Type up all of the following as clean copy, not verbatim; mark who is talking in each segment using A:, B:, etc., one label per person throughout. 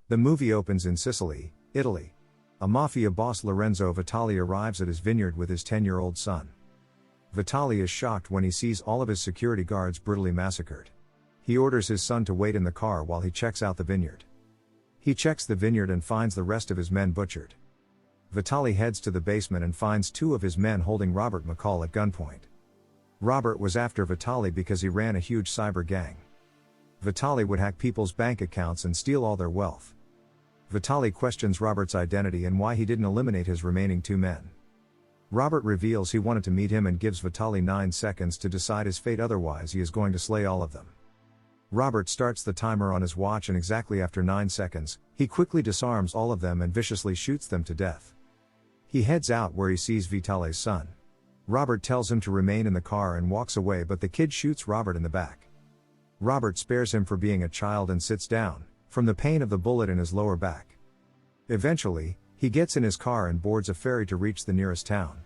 A: The movie opens in Sicily, Italy. A mafia boss Lorenzo Vitali arrives at his vineyard with his 10-year-old son. Vitali is shocked when he sees all of his security guards brutally massacred. He orders his son to wait in the car while he checks out the vineyard. He checks the vineyard and finds the rest of his men butchered. Vitali heads to the basement and finds 2 of his men holding Robert McCall at gunpoint. Robert was after Vitali because he ran a huge cyber gang. Vitali would hack people's bank accounts and steal all their wealth. Vitali questions Robert's identity and why he didn't eliminate his remaining 2 men. Robert reveals he wanted to meet him and gives Vitali 9 seconds to decide his fate, otherwise he is going to slay all of them. Robert starts the timer on his watch and exactly after 9 seconds, he quickly disarms all of them and viciously shoots them to death. He heads out where he sees Vitali's son. Robert tells him to remain in the car and walks away, but the kid shoots Robert in the back. Robert spares him for being a child and sits down, from the pain of the bullet in his lower back. Eventually, he gets in his car and boards a ferry to reach the nearest town.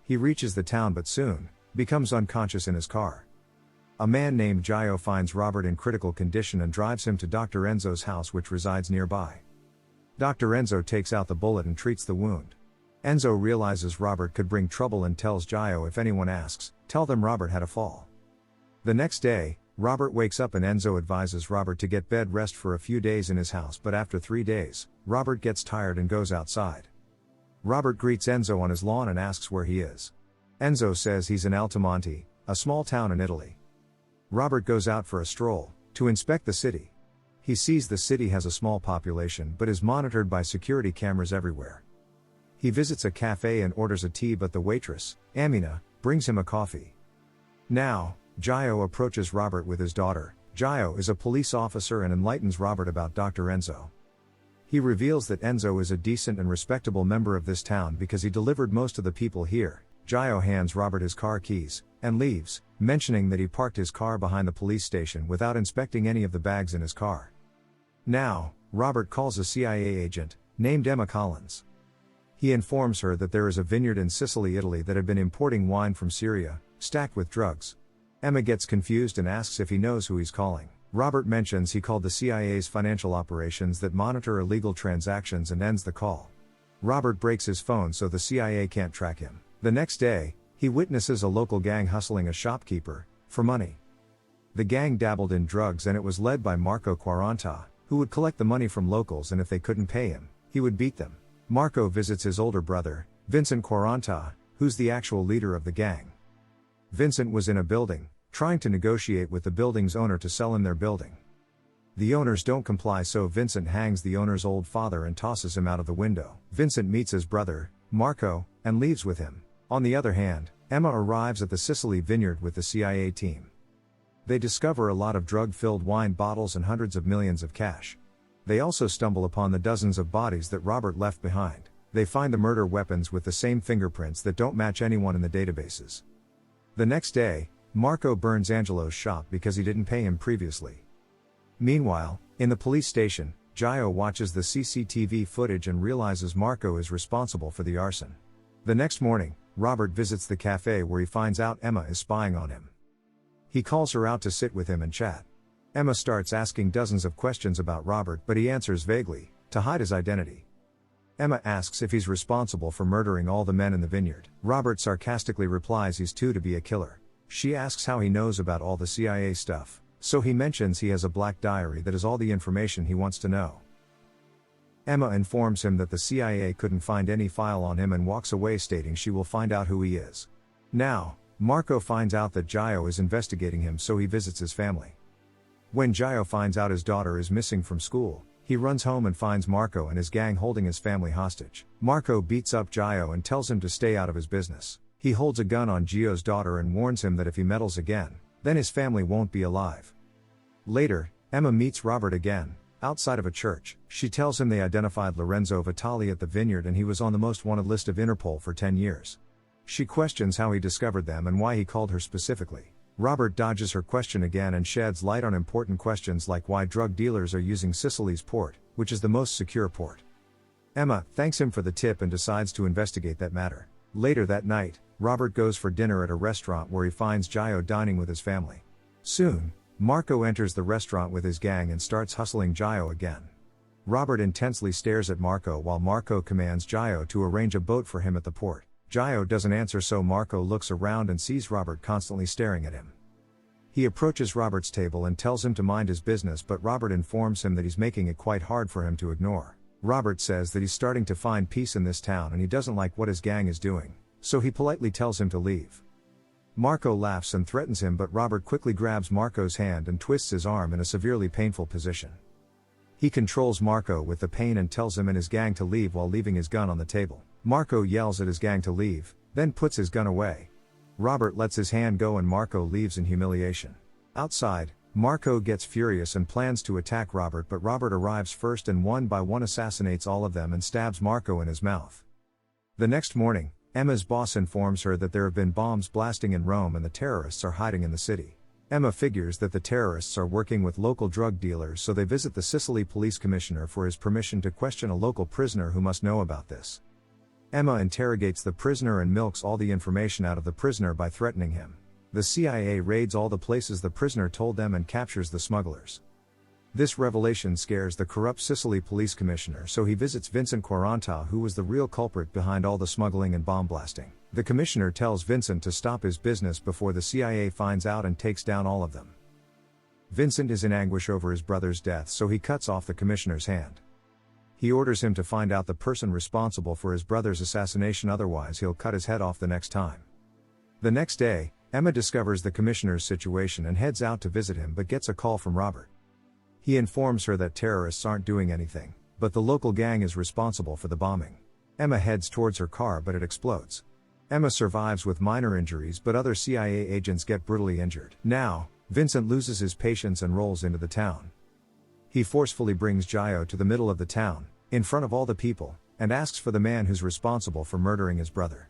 A: He reaches the town but soon becomes unconscious in his car. A man named Gio finds Robert in critical condition and drives him to Dr. Enzo's house, which resides nearby. Dr. Enzo takes out the bullet and treats the wound. Enzo realizes Robert could bring trouble and tells Gio if anyone asks, tell them Robert had a fall. The next day, Robert wakes up and Enzo advises Robert to get bed rest for a few days in his house, but after 3 days, Robert gets tired and goes outside. Robert greets Enzo on his lawn and asks where he is. Enzo says he's in Altamonte, a small town in Italy. Robert goes out for a stroll, to inspect the city. He sees the city has a small population but is monitored by security cameras everywhere. He visits a cafe and orders a tea, but the waitress, Amina, brings him a coffee. Now, Gio approaches Robert with his daughter. Gio is a police officer and enlightens Robert about Dr. Enzo. He reveals that Enzo is a decent and respectable member of this town because he delivered most of the people here. Gio hands Robert his car keys, and leaves, mentioning that he parked his car behind the police station without inspecting any of the bags in his car. Now, Robert calls a CIA agent, named Emma Collins. He informs her that there is a vineyard in Sicily, Italy that had been importing wine from Syria, stacked with drugs. Emma gets confused and asks if he knows who he's calling. Robert mentions he called the CIA's financial operations that monitor illegal transactions and ends the call. Robert breaks his phone so the CIA can't track him. The next day, he witnesses a local gang hustling a shopkeeper for money. The gang dabbled in drugs and it was led by Marco Quaranta, who would collect the money from locals, and if they couldn't pay him, he would beat them. Marco visits his older brother, Vincent Quaranta, who's the actual leader of the gang. Vincent was in a building, trying to negotiate with the building's owner to sell him their building. The owners don't comply, so Vincent hangs the owner's old father and tosses him out of the window. Vincent meets his brother, Marco, and leaves with him. On the other hand, Emma arrives at the Sicily vineyard with the CIA team. They discover a lot of drug-filled wine bottles and hundreds of millions of cash. They also stumble upon the dozens of bodies that Robert left behind. They find the murder weapons with the same fingerprints that don't match anyone in the databases. The next day, Marco burns Angelo's shop because he didn't pay him previously. Meanwhile, in the police station, Gio watches the CCTV footage and realizes Marco is responsible for the arson. The next morning, Robert visits the cafe where he finds out Emma is spying on him. He calls her out to sit with him and chat. Emma starts asking dozens of questions about Robert, but he answers vaguely, to hide his identity. Emma asks if he's responsible for murdering all the men in the vineyard. Robert sarcastically replies he's too to be a killer. She asks how he knows about all the CIA stuff, so he mentions he has a black diary that has all the information he wants to know. Emma informs him that the CIA couldn't find any file on him and walks away, stating she will find out who he is. Now, Marco finds out that Gio is investigating him, so he visits his family. When Gio finds out his daughter is missing from school, he runs home and finds Marco and his gang holding his family hostage. Marco beats up Gio and tells him to stay out of his business. He holds a gun on Gio's daughter and warns him that if he meddles again, then his family won't be alive. Later, Emma meets Robert again, outside of a church. She tells him they identified Lorenzo Vitali at the vineyard and he was on the most wanted list of Interpol for 10 years. She questions how he discovered them and why he called her specifically. Robert dodges her question again and sheds light on important questions like why drug dealers are using Sicily's port, which is the most secure port. Emma thanks him for the tip and decides to investigate that matter. Later that night, Robert goes for dinner at a restaurant where he finds Gio dining with his family. Soon, Marco enters the restaurant with his gang and starts hustling Gio again. Robert intensely stares at Marco while Marco commands Gio to arrange a boat for him at the port. Gio doesn't answer, so Marco looks around and sees Robert constantly staring at him. He approaches Robert's table and tells him to mind his business, but Robert informs him that he's making it quite hard for him to ignore. Robert says that he's starting to find peace in this town and he doesn't like what his gang is doing, so he politely tells him to leave. Marco laughs and threatens him, but Robert quickly grabs Marco's hand and twists his arm in a severely painful position. He controls Marco with the pain and tells him and his gang to leave while leaving his gun on the table. Marco yells at his gang to leave, then puts his gun away. Robert lets his hand go and Marco leaves in humiliation. Outside, Marco gets furious and plans to attack Robert, but Robert arrives first and one by one assassinates all of them and stabs Marco in his mouth. The next morning, Emma's boss informs her that there have been bombs blasting in Rome and the terrorists are hiding in the city. Emma figures that the terrorists are working with local drug dealers, so they visit the Sicily police commissioner for his permission to question a local prisoner who must know about this. Emma interrogates the prisoner and milks all the information out of the prisoner by threatening him. The CIA raids all the places the prisoner told them and captures the smugglers. This revelation scares the corrupt Sicily police commissioner, so he visits Vincent Quaranta, who was the real culprit behind all the smuggling and bomb blasting. The commissioner tells Vincent to stop his business before the CIA finds out and takes down all of them. Vincent is in anguish over his brother's death, so he cuts off the commissioner's hand. He orders him to find out the person responsible for his brother's assassination, otherwise he'll cut his head off the next time. The next day, Emma discovers the commissioner's situation and heads out to visit him, but gets a call from Robert. He informs her that terrorists aren't doing anything, but the local gang is responsible for the bombing. Emma heads towards her car, but it explodes. Emma survives with minor injuries, but other CIA agents get brutally injured. Now, Vincent loses his patience and rolls into the town. He forcefully brings Gio to the middle of the town, in front of all the people, and asks for the man who's responsible for murdering his brother.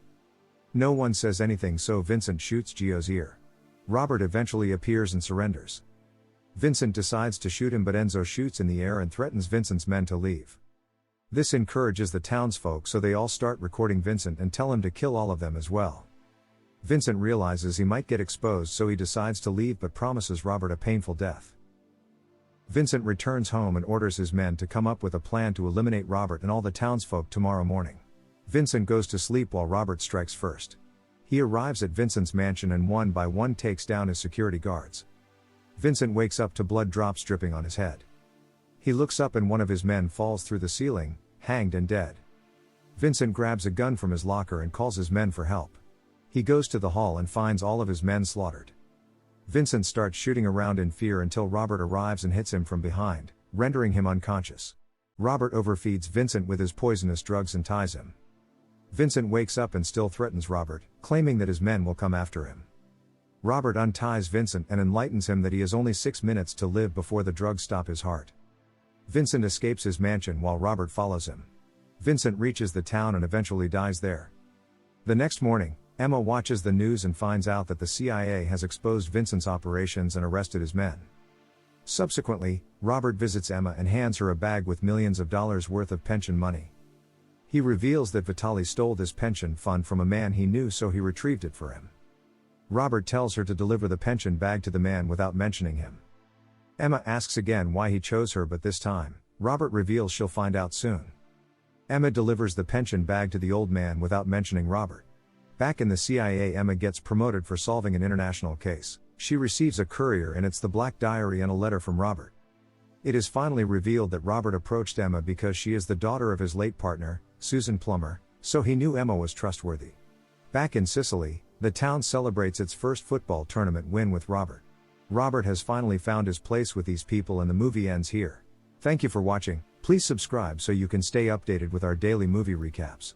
A: No one says anything, so Vincent shoots Gio's ear. Robert eventually appears and surrenders. Vincent decides to shoot him, but Enzo shoots in the air and threatens Vincent's men to leave. This encourages the townsfolk, so they all start recording Vincent and tell him to kill all of them as well. Vincent realizes he might get exposed, so he decides to leave but promises Robert a painful death. Vincent returns home and orders his men to come up with a plan to eliminate Robert and all the townsfolk tomorrow morning. Vincent goes to sleep while Robert strikes first. He arrives at Vincent's mansion and one by one takes down his security guards. Vincent wakes up to blood drops dripping on his head. He looks up and one of his men falls through the ceiling, hanged and dead. Vincent grabs a gun from his locker and calls his men for help. He goes to the hall and finds all of his men slaughtered. Vincent starts shooting around in fear until Robert arrives and hits him from behind, rendering him unconscious. Robert overfeeds Vincent with his poisonous drugs and ties him. Vincent wakes up and still threatens Robert, claiming that his men will come after him. Robert unties Vincent and enlightens him that he has only 6 minutes to live before the drugs stop his heart. Vincent escapes his mansion while Robert follows him. Vincent reaches the town and eventually dies there. The next morning, Emma watches the news and finds out that the CIA has exposed Vincent's operations and arrested his men. Subsequently, Robert visits Emma and hands her a bag with millions of dollars worth of pension money. He reveals that Vitaly stole this pension fund from a man he knew, so he retrieved it for him. Robert tells her to deliver the pension bag to the man without mentioning him. Emma asks again why he chose her, but this time, Robert reveals she'll find out soon. Emma delivers the pension bag to the old man without mentioning Robert. Back in the CIA, Emma gets promoted for solving an international case. She receives a courier and it's the Black Diary and a letter from Robert. It is finally revealed that Robert approached Emma because she is the daughter of his late partner, Susan Plummer, so he knew Emma was trustworthy. Back in Sicily, the town celebrates its first football tournament win with Robert. Robert has finally found his place with these people and the movie ends here. Thank you for watching. Please subscribe so you can stay updated with our daily movie recaps.